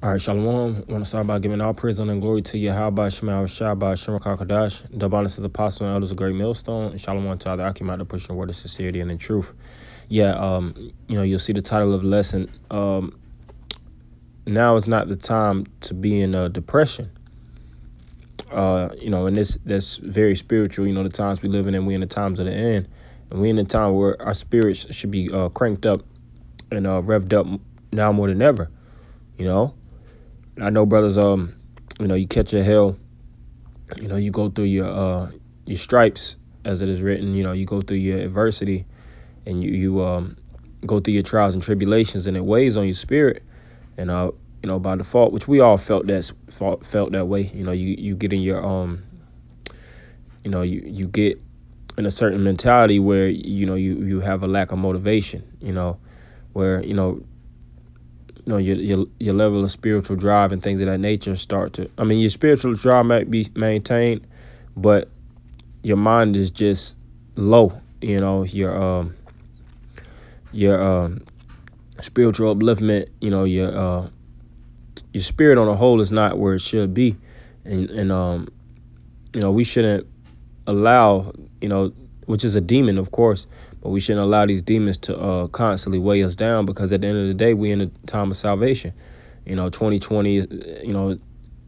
All right, Shalom. I want to start by giving all praise honor, and glory to Yahweh Shema Shabbat Shema Kakadash, double honors to the apostle and elders of Great Millstone, and Shalom to all the Akim out pushing the word of sincerity and in truth. Yeah, you'll see the title of the lesson. Now is not the time to be in depression. And that's very spiritual. The times we live in, and we in the times of the end, and we in the time where our spirits should be cranked up and revved up now more than ever. I know, brothers. You catch a hell. You go through your stripes, as it is written. You go through your adversity, and you go through your trials and tribulations, and it weighs on your spirit. And by default, which we all felt that way. You get in your you get in a certain mentality where you have a lack of motivation. Where your level of spiritual drive and things of that nature start to. Your spiritual drive might be maintained, but your mind is just low. Your spiritual upliftment. Your spirit on a whole is not where it should be, and we shouldn't allow which is a demon, of course, but we shouldn't allow these demons to constantly weigh us down, because at the end of the day, we in a time of salvation. 2020, the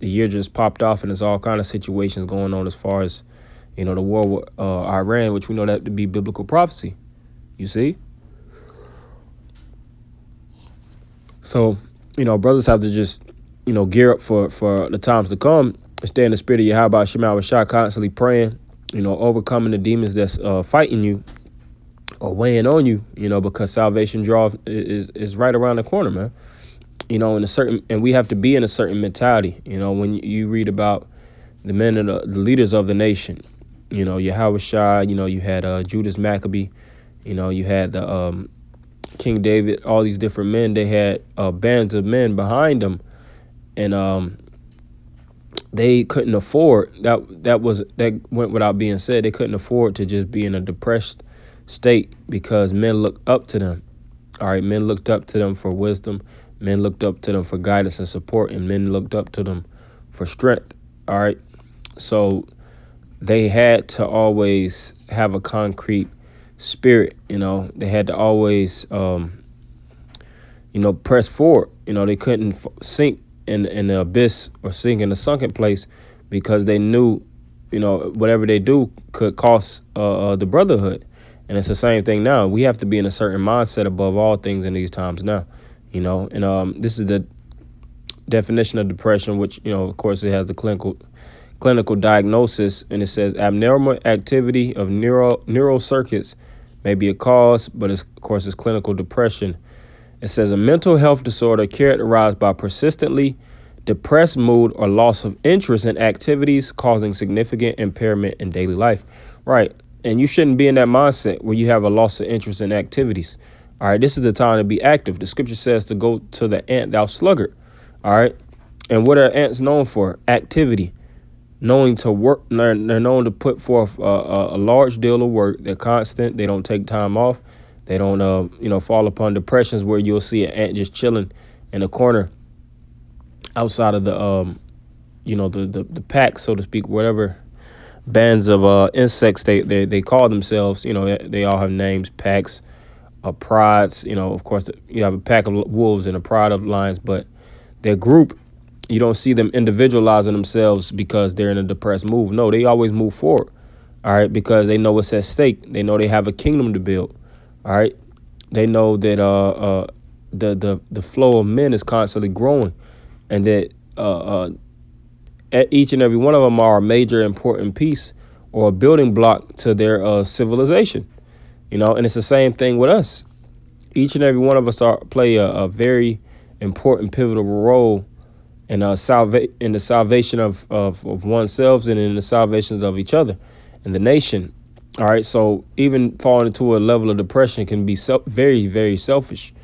year just popped off, and there's all kind of situations going on as far as, the war with Iran, which we know that to be biblical prophecy. You see? So, brothers have to just, gear up for the times to come, stay in the spirit of Yahweh Shema Shah, constantly praying, overcoming the demons that's fighting you or weighing on you, because salvation is right around the corner, man. And we have to be in a certain mentality. When you read about the men and the leaders of the nation, Yahweh Shai, you had Judas Maccabee, you had the King David, all these different men. They had bands of men behind them, and they couldn't afford that went without being said. They couldn't afford to just be in a depressed state, because men looked up to them. All right, men looked up to them for wisdom. Men looked up to them for guidance and support, and men looked up to them for strength. All right, so they had to always have a concrete spirit. They had to always press forward. They couldn't sink in the abyss or sink in a sunken place, because they knew whatever they do could cost the brotherhood. And it's the same thing now. We have to be in a certain mindset above all things in these times now. And this is the definition of depression, which of course it has the clinical diagnosis, and it says abnormal activity of neural circuits may be a cause, but of course it's clinical depression. It says a mental health disorder characterized by persistently depressed mood or loss of interest in activities causing significant impairment in daily life. Right. And you shouldn't be in that mindset where you have a loss of interest in activities. All right. This is the time to be active. The scripture says to go to the ant, thou sluggard. All right. And what are ants known for? Activity. Knowing to work. They're known to put forth a large deal of work. They're constant. They don't take time off. They don't, fall upon depressions where you'll see an ant just chilling in a corner outside of the pack, so to speak, whatever bands of insects they call themselves. They all have names, packs, prides. Of course, you have a pack of wolves and a pride of lions, but their group, you don't see them individualizing themselves because they're in a depressed mood. No, they always move forward. All right, because they know what's at stake. They know they have a kingdom to build. All right, they know that the flow of men is constantly growing, and that each and every one of them are a major important piece or a building block to their civilization. And it's the same thing with us. Each and every one of us play a very important, pivotal role in the salvation of oneself, and in the salvations of each other and the nation. All right, so even falling into a level of depression can be very, very selfish,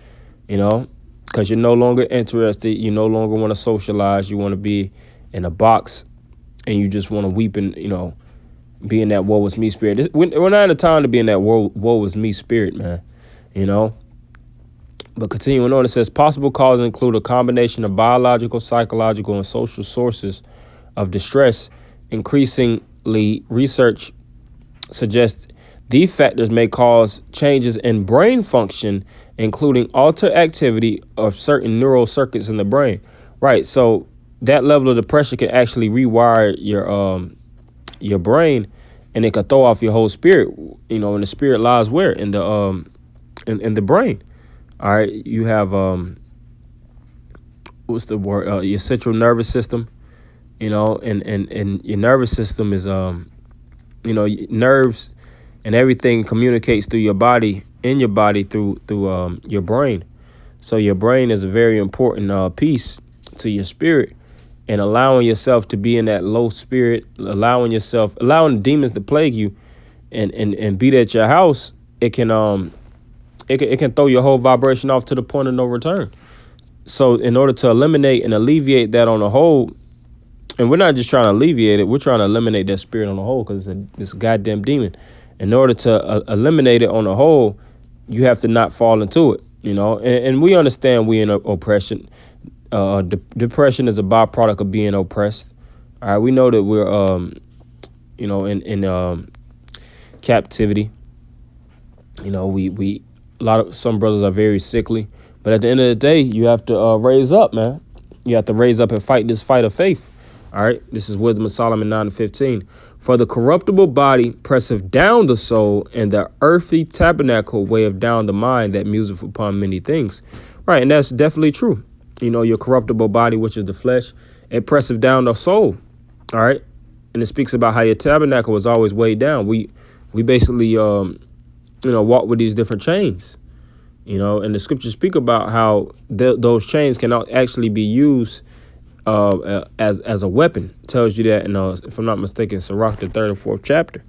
because you're no longer interested. You no longer want to socialize. You want to be in a box, and you just want to weep and, be in that woe is me spirit. We're not in a time to be in that woe is me spirit, man. But continuing on, it says possible causes include a combination of biological, psychological, and social sources of distress. Increasingly, research suggests these factors may cause changes in brain function, including altered activity of certain neural circuits in the brain. Right. So that level of depression can actually rewire your brain, and it could throw off your whole spirit. And the spirit lies where? In the in the brain. All right. You have what's the word? Your central nervous system. And your nervous system is nerves and everything communicates through your body, in your body, through your brain. So your brain is a very important piece to your spirit, and allowing yourself to be in that low spirit, allowing demons to plague you and beat at your house, it can throw your whole vibration off to the point of no return. So in order to eliminate and alleviate that on the whole, and we're not just trying to alleviate it, we're trying to eliminate that spirit on the whole, because it's a goddamn demon. In order to eliminate it on the whole, you have to not fall into it, and we understand we in oppression. Depression is a byproduct of being oppressed. All right, we know that we're in captivity. We some brothers are very sickly, but at the end of the day, you have to raise up, man. You have to raise up and fight this fight of faith. All right, this is Wisdom of Solomon 9:15. For the corruptible body presseth down the soul, and the earthly tabernacle weigheth down the mind that museth upon many things. Right, and that's definitely true. Your corruptible body, which is the flesh, it presseth down the soul. All right, and it speaks about how your tabernacle was always weighed down. We basically walk with these different chains. And the scriptures speak about how those chains can actually be used as a weapon. It tells you that in if I'm not mistaken, Sirach, the 3rd or 4th chapter.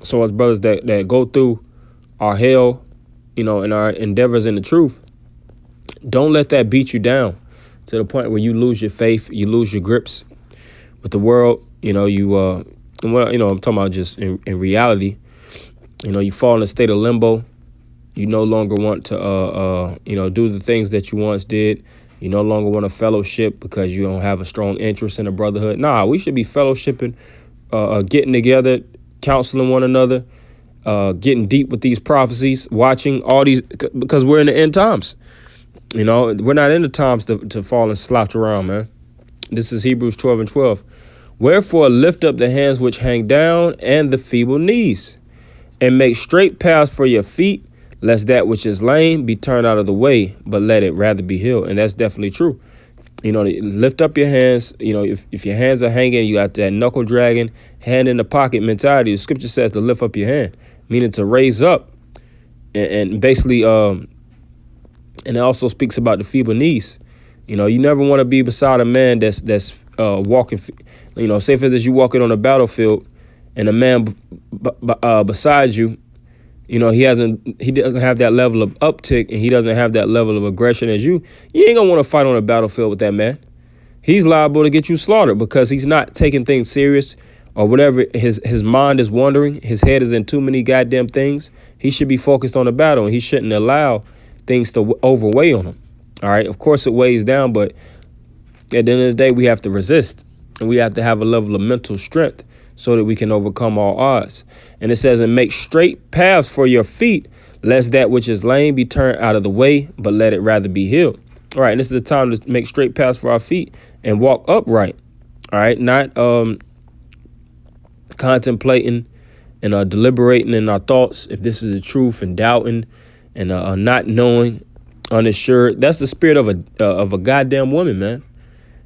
So as brothers that go through our hell, in our endeavors in the truth, don't let that beat you down to the point where you lose your faith, you lose your grips with the world. I'm talking about just in reality. You fall in a state of limbo. You no longer want to do the things that you once did. You no longer want a fellowship because you don't have a strong interest in a brotherhood. Nah, we should be fellowshipping, getting together, counseling one another, getting deep with these prophecies, watching all these, because we're in the end times. We're not in the times to fall and slouch around, man. This is Hebrews 12:12. Wherefore lift up the hands which hang down and the feeble knees, and make straight paths for your feet, lest that which is lame be turned out of the way, but let it rather be healed. And that's definitely true. Lift up your hands. If your hands are hanging, you got that knuckle dragging, hand in the pocket mentality. The scripture says to lift up your hand, meaning to raise up, and basically, and it also speaks about the feeble knees. You never want to be beside a man that's walking. Say for instance, you walking on a battlefield, and a man beside you, he doesn't have that level of uptick, and he doesn't have that level of aggression as you. You ain't gonna want to fight on a battlefield with that man. He's liable to get you slaughtered because he's not taking things serious, or whatever. His mind is wandering. His head is in too many goddamn things. He should be focused on the battle, and he shouldn't allow things to overweigh on him. All right. Of course, it weighs down, but at the end of the day, we have to resist, and we have to have a level of mental strength so that we can overcome all odds. And it says, and make straight paths for your feet, lest that which is lame be turned out of the way, but let it rather be healed. All right. And this is the time to make straight paths for our feet and walk upright. All right. Not contemplating and deliberating in our thoughts if this is the truth, and doubting and not knowing, unassured. That's the spirit of a goddamn woman, man.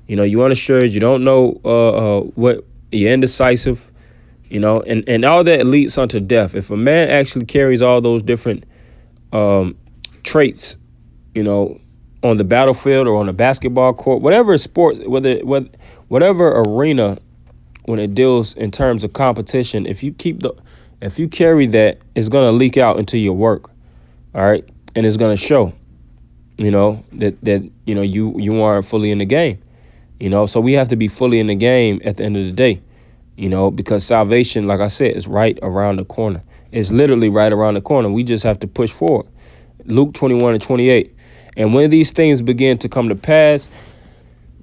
You unassured, you don't know what, you're indecisive, and all that leads unto death. If a man actually carries all those different traits, on the battlefield or on a basketball court, whatever sport, whatever arena, when it deals in terms of competition, if you carry that, it's gonna leak out into your work. All right, and it's gonna show, that you aren't fully in the game. So we have to be fully in the game at the end of the day, because salvation, like I said, is right around the corner. It's literally right around the corner. We just have to push forward. Luke 21:28. And when these things begin to come to pass,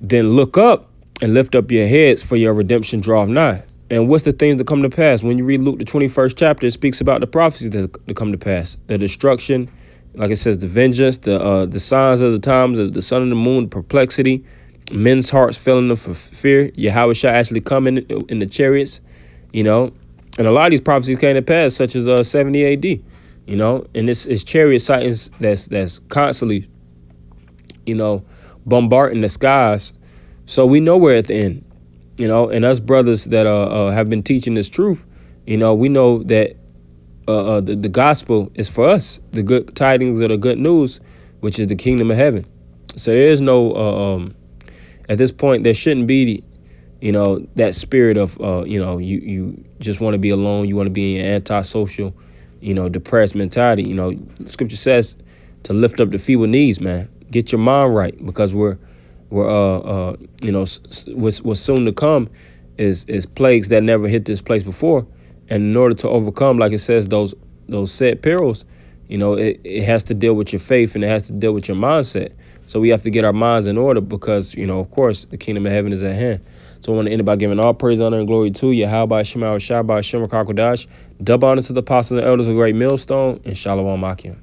then look up and lift up your heads, for your redemption draweth nigh. And what's the things that come to pass? When you read Luke, the 21st chapter, it speaks about the prophecies that come to pass. The destruction, like it says, the vengeance, the signs of the times, the sun and the moon, perplexity, men's hearts failing them for fear. Yahweh shall actually come in the chariots, And a lot of these prophecies came to pass, such as 70 AD, And it's chariot sightings that's constantly, bombarding the skies. So we know we're at the end, and us brothers that have been teaching this truth, we know that the gospel is for us, the good tidings of the good news, which is the kingdom of heaven. So there is no, at this point, there shouldn't be, that spirit of, you just want to be alone. You want to be in antisocial, depressed mentality. Scripture says to lift up the feeble knees, man. Get your mind right, because what's soon to come is plagues that never hit this place before. And in order to overcome, like it says, those said perils, it has to deal with your faith, and it has to deal with your mindset. So we have to get our minds in order, because, of course, the kingdom of heaven is at hand. So I want to end by giving all praise, honor, and glory to Yahweh, Shema, Shabbat, Shem, Kakodash. Double honor to the apostles and elders of Great Millstone, and Shalom Akim.